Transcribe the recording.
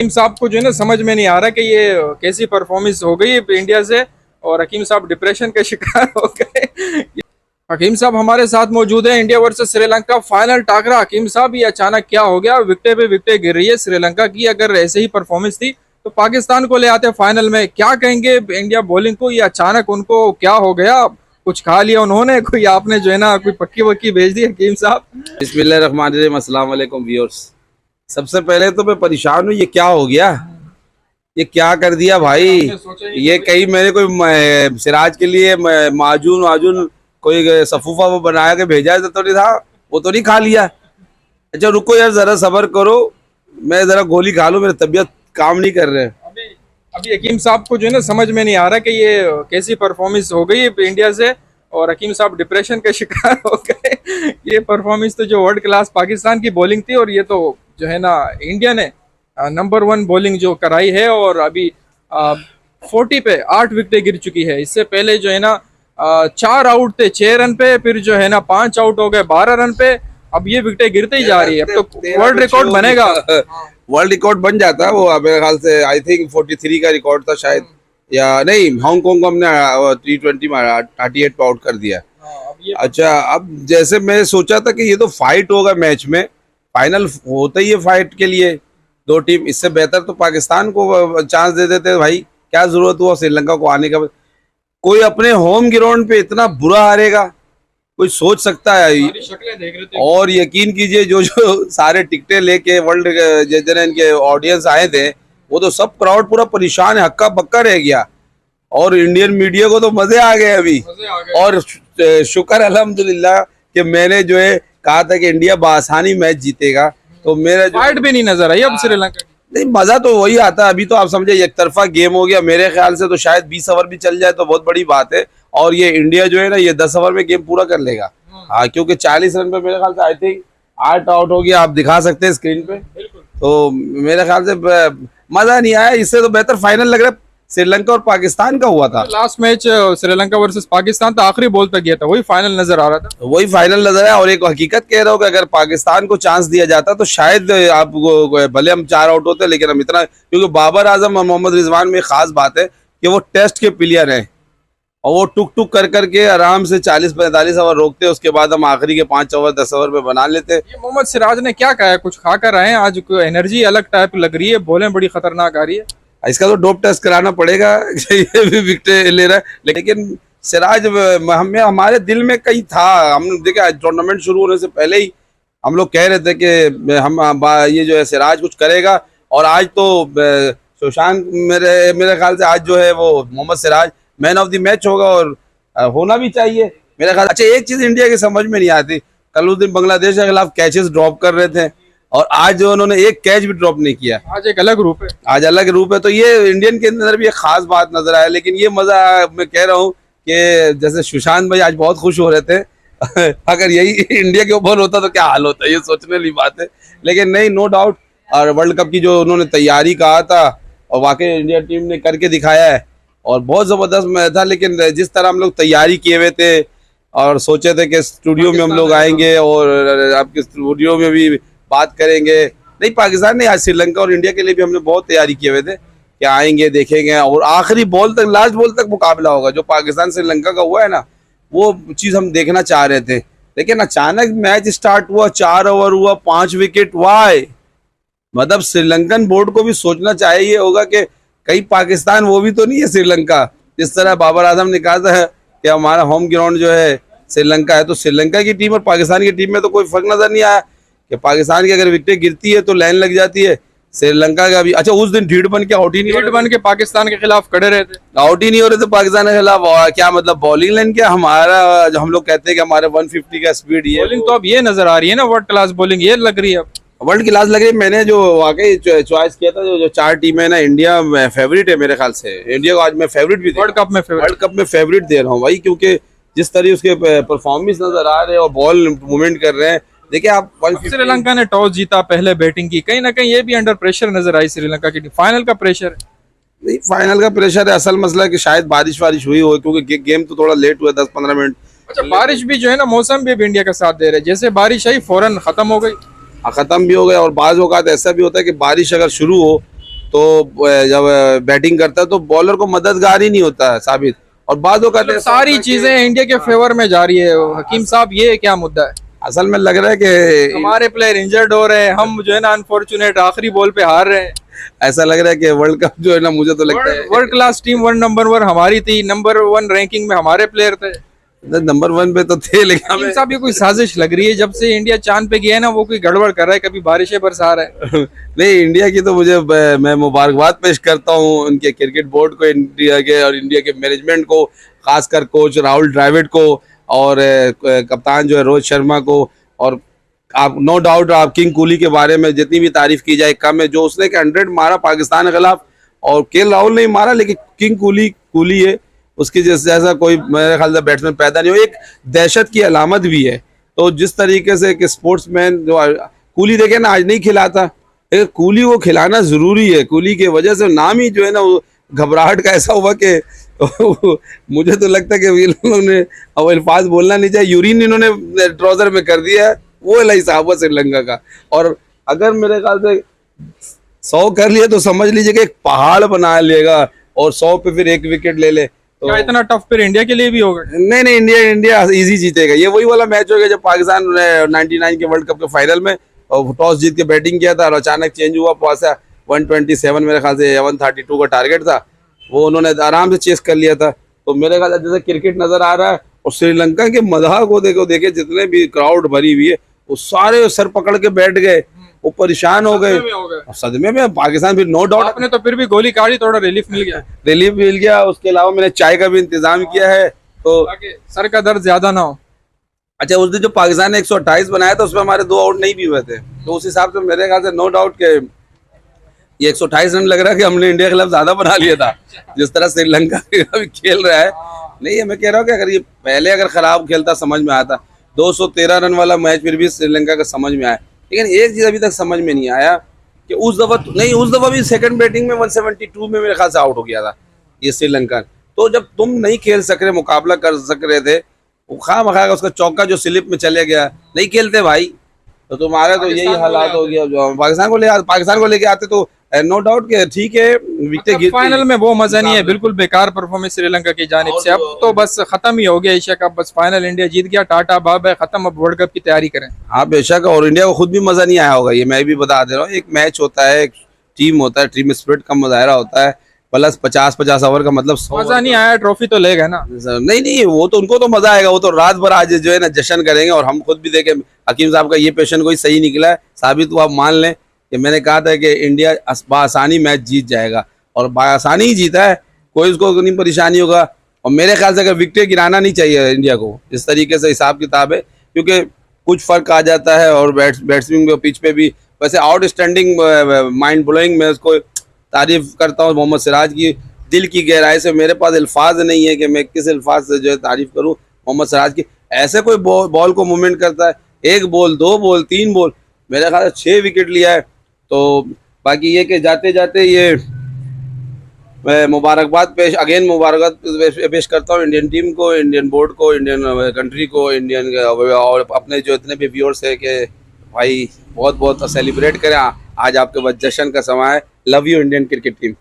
हकीम साहब को जो है ना समझ में नहीं आ रहा कि ये कैसी परफॉर्मेंस हो गई इंडिया से, और हकीम साहब डिप्रेशन के शिकार हो गए। हकीम साहब हमारे साथ मौजूद है। इंडिया वर्सेस श्रीलंका फाइनल टाकरा। हकीम साहब ये अचानक क्या हो गया? विकेटे पे विकेटे गिर रही है श्रीलंका की। अगर ऐसे ही परफॉर्मेंस थी तो पाकिस्तान को ले आते फाइनल में। क्या कहेंगे इंडिया बॉलिंग को? ये अचानक उनको क्या हो गया? कुछ खा लिया उन्होंने? कोई आपने जो है ना कोई पक्की वक्की भेज दी हकीम साहब? बिस्मिल्लाहिर्रहमानिर्रहीम, अस्सलाम वालेकुम व्यूअर्स। सबसे पहले तो मैं परेशान हूँ, ये क्या हो गया? ये क्या कर दिया भाई? ये कहीं मैंने कोई सिराज के लिए माजून वाजून कोई सफूफा वो बना के भेजा है तो नहीं था? वो तो नहीं खा लिया? अच्छा रुको यार, जरा सब्र करो, मैं जरा गोली खा लूं, मेरी तबीयत काम नहीं कर रहे। अभी हकीम साहब को जो है ना समझ में नहीं आ रहा कि ये कैसी परफॉर्मेंस हो गई इंडिया से, और हकीम साहब डिप्रेशन के शिकार हो गए। ये परफॉर्मेंस तो जो वर्ल्ड क्लास पाकिस्तान की बॉलिंग थी, और ये तो जो है ना इंडिया ने नंबर 1 बॉलिंग जो कराई है, और अभी 40 पे 8 विकेटें गिर चुकी है। इससे पहले जो है ना 4 आउट थे 6 रन पे, फिर जो है ना 5 आउट हो गए 12 रन पे। अब ये विकेटें गिरते ही जा रही है। अब तो वर्ल्ड रिकॉर्ड बनेगा। वर्ल्ड रिकॉर्ड बन जाता है वो, मेरे ख्याल से आई थिंक 43 का रिकॉर्ड था शायद, या नहीं, हांगकांग को हमने T20 में 38 पे आउट कर दिया। अच्छा, अब जैसे मैं सोचा था कि ये तो फाइट होगा मैच में, फाइनल होता ही है फाइट के लिए दो टीम, इससे बेहतर तो पाकिस्तान को चांस दे देते भाई। क्या जरूरत हुआ श्रीलंका को आने का? कोई अपने होम ग्राउंड पे इतना बुरा हारेगा? कोई सोच सकता है? और यकीन कीजिए जो सारे टिकटें लेके वर्ल्ड जितने इनके ऑडियंस आए थे, वो तो सब क्राउड पूरा परेशान है, हक्का बक्का रह गया। और इंडियन मीडिया को तो मजे आ गए अभी। और शुक्र अल्हम्दुलिल्लाह कि मैंने जो है कहा था कि इंडिया बआसानी मैच जीतेगा, तो मेरा फाइट भी नहीं नजर आई अब श्रीलंका। नहीं, मजा तो वही आता है। अभी तो आप समझे एक तरफा गेम हो गया। मेरे ख्याल से तो शायद 20 ओवर भी चल जाए तो बहुत बड़ी बात है, और ये इंडिया जो है ना ये 10 ओवर में गेम पूरा कर लेगा। हाँ, क्योंकि 40 रन पे मेरे ख्याल से आई थिंक 8 आउट हो गया। आप दिखा सकते हैं स्क्रीन पे। तो मेरे ख्याल से मजा नहीं आया। इससे तो बेहतर फाइनल लग रहा है श्रीलंका और पाकिस्तान का हुआ था। Last match Sri Lanka versus Pakistan तो आखिरी बॉल तक गया था, वही फाइनल नजर आ रहा था। वही फाइनल नजर आया। और एक हकीकत कह रहा हूँ कि अगर पाकिस्तान को चांस दिया जाता तो शायद आपको, भले हम 4 आउट होते लेकिन हम इतना, क्योंकि बाबर आजम और मोहम्मद रिजवान में खास बात है कि वो टेस्ट के प्लेयर हैं, और वो टुक टुक कर करके आराम से 40-45 ओवर रोकते हैं। उसके बाद हम आखिरी के 5 ओवर 10 ओवर में बना लेते हैं। ये मोहम्मद सिराज ने क्या कहा है? कुछ खा कर आए हैं आज? एनर्जी अलग टाइप लग रही है, बॉलें बड़ी खतरनाक आ रही है। इसका तो डोप टेस्ट कराना पड़ेगा। ये भी विकेट ले रहा है, लेकिन सिराज हमारे दिल में कहीं था। हम देखे टूर्नामेंट शुरू होने से पहले ही हम लोग कह रहे थे कि हम ये जो है सिराज कुछ करेगा। और आज तो सुशांत मेरे ख्याल से आज जो है वो Mohammed Siraj man of the match होगा, और होना भी चाहिए मेरे ख्याल। अच्छा, एक चीज इंडिया की समझ में नहीं आती, कल उस दिन बांग्लादेश के खिलाफ कैचेस ड्रॉप कर रहे थे, और आज जो उन्होंने एक कैच भी ड्रॉप नहीं किया। आज एक अलग रूप है। आज अलग रूप है। तो ये इंडियन के अंदर भी एक खास बात नजर आया। लेकिन ये मजा मैं कह रहा हूँ कि जैसे सुशांत भाई आज बहुत खुश हो रहे थे। अगर यही इंडिया के ऊपर होता तो क्या हाल होता, ये सोचने वाली बात है। लेकिन नहीं, नो डाउट। और वर्ल्ड कप की जो उन्होंने तैयारी कहा था, और वाकई इंडिया टीम ने करके दिखाया है, और बहुत जबरदस्त मैच था। लेकिन जिस तरह हम लोग तैयारी किए हुए थे और सोचे थे कि स्टूडियो में हम लोग आएंगे और आपके स्टूडियो में भी बात करेंगे, नहीं, पाकिस्तान नहीं, आज श्रीलंका और इंडिया के लिए भी हमने बहुत तैयारी किए हुए थे कि आएंगे, देखेंगे, और आखिरी बॉल तक, लास्ट बॉल तक मुकाबला होगा। जो पाकिस्तान श्रीलंका का हुआ है ना, वो चीज हम देखना चाह रहे थे। लेकिन अचानक मैच स्टार्ट हुआ, 4 ओवर हुआ, 5 विकेट। वाई, मतलब श्रीलंकन बोर्ड को भी सोचना चाहिए होगा कि कहीं पाकिस्तान वो भी तो नहीं है श्रीलंका। जिस तरह बाबर आजम ने कहा था कि हमारा होम ग्राउंड जो है श्रीलंका है, तो श्रीलंका की टीम और पाकिस्तान की टीम में तो कोई फर्क नजर नहीं आया कि पाकिस्तान की अगर विकेट गिरती है तो लाइन लग जाती है, श्रीलंका का भी। अच्छा, उस दिन ढीठ बन के आउट ही नहीं, ढीठ बन के पाकिस्तान के खिलाफ खड़े रहे थे, आउट ही नहीं हो रहे थे पाकिस्तान के खिलाफ। क्या मतलब बॉलिंग लाइन? क्या हमारा, जो हम लोग कहते हैं कि हमारे 150 का स्पीड, ये बॉलिंग तो अब ये नजर आ रही है ना, वर्ल्ड क्लास बॉलिंग ये लग रही है, अब वर्ल्ड क्लास लग रही है। मैंने जो वाकई चॉइस किया था, जो 4 टीमें ना, इंडिया फेवरेट है मेरे ख्याल से। इंडिया को आज मैं फेवरेट भी वर्ल्ड कप में फेवरेट दे रहा हूँ भाई, क्योंकि जिस तरह उसके परफॉर्मेंस नजर आ रहे हैं और बॉल मूवमेंट कर रहे हैं। देखिए आप, श्रीलंका ने टॉस जीता, पहले बैटिंग की, कहीं ना कहीं ये भी अंडर प्रेशर नजर आई श्रीलंका की। फाइनल का प्रेशर है, नहीं, फाइनल का प्रेशर है। असल मसला है कि शायद बारिश हुई हो, क्योंकि गेम तो थोड़ा लेट हुआ, 10-15 मिनट। अच्छा, बारिश भी जो है ना, मौसम भी इंडिया का साथ दे रहे हैं। जैसे बारिश आई फौरन खत्म हो गई, खत्म भी हो गया। और बाज़ औक़ात ऐसा भी होता है कि बारिश अगर शुरू हो तो जब बैटिंग करता है तो बॉलर को मददगार ही नहीं होता है साबित, और बाद वो कहते हैं सारी चीजें इंडिया के फेवर में जा रही है। हकीम साहब ये क्या मुद्दा है? असल में लग रहा है कि हमारे प्लेयर इंजर्ड हो रहे हैं, हम जो है ना अनफॉर्चुनेट आखिरी बॉल पे हार रहे हैं। ऐसा लग रहा है कि वर्ल्ड कप जो है ना, मुझे तो लगता है वर्ल्ड क्लास टीम नंबर 1 हमारी थी, नंबर 1 रैंकिंग में हमारे प्लेयर थे। नंबर 1 पे तो थे, लेकिन हकीम साहब ये कोई साजिश लग रही है, जब से इंडिया चांद पे गया है ना वो कोई गड़बड़ कर रहा है, कभी बारिशें बरसा रहा है। नहीं, इंडिया की तो मैं मुबारकबाद पेश करता हूँ उनके क्रिकेट बोर्ड को, इंडिया के और इंडिया के मैनेजमेंट को, खासकर कोच राहुल द्रविड़ को, और कप्तान जो है रोहित शर्मा को। और आप नो डाउट आप किंग कोहली के बारे में जितनी भी तारीफ की जाए कम है, जो उसने 100 मारा पाकिस्तान के खिलाफ, और केएल राहुल नहीं मारा, लेकिन किंग कोहली है, उसकी जैसा कोई मेरे ख्याल से बैट्समैन पैदा नहीं हो। एक दहशत की अलामत भी है। तो जिस तरीके से कि स्पोर्ट्समैन जो कोहली देखे ना, आज नहीं खिलाता, लेकिन कोहली को खिलाना जरूरी है। कोहली की वजह से नाम ही जो है ना वो घबराहट का ऐसा हुआ कि मुझे तो लगता है कि ये लोगों ने, अब अल्फाज बोलना नहीं चाहिए, यूरिन इन्होंने ट्राउजर में कर दिया है, वो लई साहब हुआ श्रीलंका का। और अगर मेरे ख्याल से 100 कर लिया तो समझ लीजिए कि एक पहाड़ बना लेगा, और 100 पे फिर 1 विकेट ले ले तो क्या इतना टफ फिर इंडिया के लिए भी होगा? नहीं, इंडिया इजी जीतेगा। ये वही वाला मैच हो गया जब पाकिस्तान ने 99 के वर्ल्ड कप के फाइनल में टॉस जीत के बैटिंग किया था, और अचानक चेंज हुआ, पासा 127 मेरे ख्याल से 132 का टारगेट था, वो उन्होंने आराम से चेस कर लिया था। तो मेरे ख्याल से जैसे क्रिकेट नजर आ रहा है, और श्रीलंका के मदाह को देखे जितने भी क्राउड भरी हुई है, वो सारे सर पकड़ के बैठ गए, वो परेशान हो गए, सदमे में पाकिस्तान। फिर नो डाउट आपने तो फिर भी गोली काटी, थोड़ा रिलीफ मिल गया। उसके अलावा मैंने चाय का भी इंतजाम किया है, तो ताकि सर का दर्द ज्यादा ना हो। अच्छा, उस दिन जो पाकिस्तान ने 128 बनाया था उसमें हमारे 2 आउट नहीं भी हुए थे, तो उस हिसाब से मेरे ख्याल से नो डाउट के ये 128 रन लग रहा है कि हमने इंडिया के खिलाफ ज्यादा बना लिया था, जिस तरह श्रीलंका अभी खेल रहा है। नहीं, मैं कह रहा हूँ कि अगर ये पहले अगर खराब खेलता समझ में आता, 213 रन वाला मैच फिर भी श्रीलंका का समझ में आया। लेकिन एक चीज अभी तक समझ में नहीं आया कि उस दफा भी सेकंड बैटिंग में 172 में मेरे ख्याल से आउट हो गया था ये श्रीलंका। तो जब तुम नहीं खेल सक रहे, मुकाबला कर सक रहे थे, वो खामखा उसका चौका जो स्लिप में चले गया, नहीं खेलते भाई, तो तुम्हारे तो यही हालात हो गया। जो पाकिस्तान को लेके आते तो नो डाउट के ठीक है, विकेट गिरती। फाइनल में वो मजा नहीं है, बिल्कुल बेकार परफॉर्मेंस श्रीलंका की जानिब से। अब तो बस खत्म ही हो गया एशिया कप, बस फाइनल इंडिया जीत गया, टाटा बाय बाय, खत्म, अब वर्ल्ड कप की तैयारी करें। हाँ बेशक, और इंडिया को खुद भी मजा नहीं आया होगा, ये मैं भी बता दे रहा हूँ। एक मैच होता है, एक टीम होता है, टीम स्पिरिट का मुजाहरा होता है, प्लस 50 ओवर का मतलब 100 मजा नहीं आया, ट्रॉफी तो ले गए ना। नहीं, वो तो उनको तो मजा आएगा, वो तो रात भर आज जो है ना जश्न करेंगे। और हम खुद भी देखें, हकीम साहब का ये पेशेंट कोई सही निकला है, साबित हुआ। आप मान लें कि मैंने कहा था कि इंडिया बासानी मैच जीत जाएगा, और बासानी ही जीता है, कोई उसको नहीं परेशानी होगा। और मेरे ख्याल से अगर विकेट गिराना नहीं चाहिए इंडिया को, इस तरीके से हिसाब किताब है, क्योंकि कुछ फर्क आ जाता है। और बैट्समैन पिच पे भी वैसे आउटस्टैंडिंग, माइंड ब्लोइंग, मैं उसको तारीफ करता हूँ मोहम्मद सिराज की, दिल की गहराई से। मेरे पास अल्फाज नहीं है कि मैं किस अल्फाज से जो है तारीफ करूँ मोहम्मद सिराज की। ऐसे कोई बॉल को मूवमेंट करता है, 1 बॉल 2 बॉल 3 बॉल, मेरे ख्याल से 6 विकेट लिया है। तो बाकी ये कि जाते जाते ये मैं मुबारकबाद पेश करता हूँ इंडियन टीम को, इंडियन बोर्ड को, इंडियन कंट्री को, इंडियन और अपने जो इतने भी व्यूअर्स है कि भाई बहुत बहुत सेलिब्रेट करें। आज आपके पास जश्न का समय है। Love you Indian cricket team.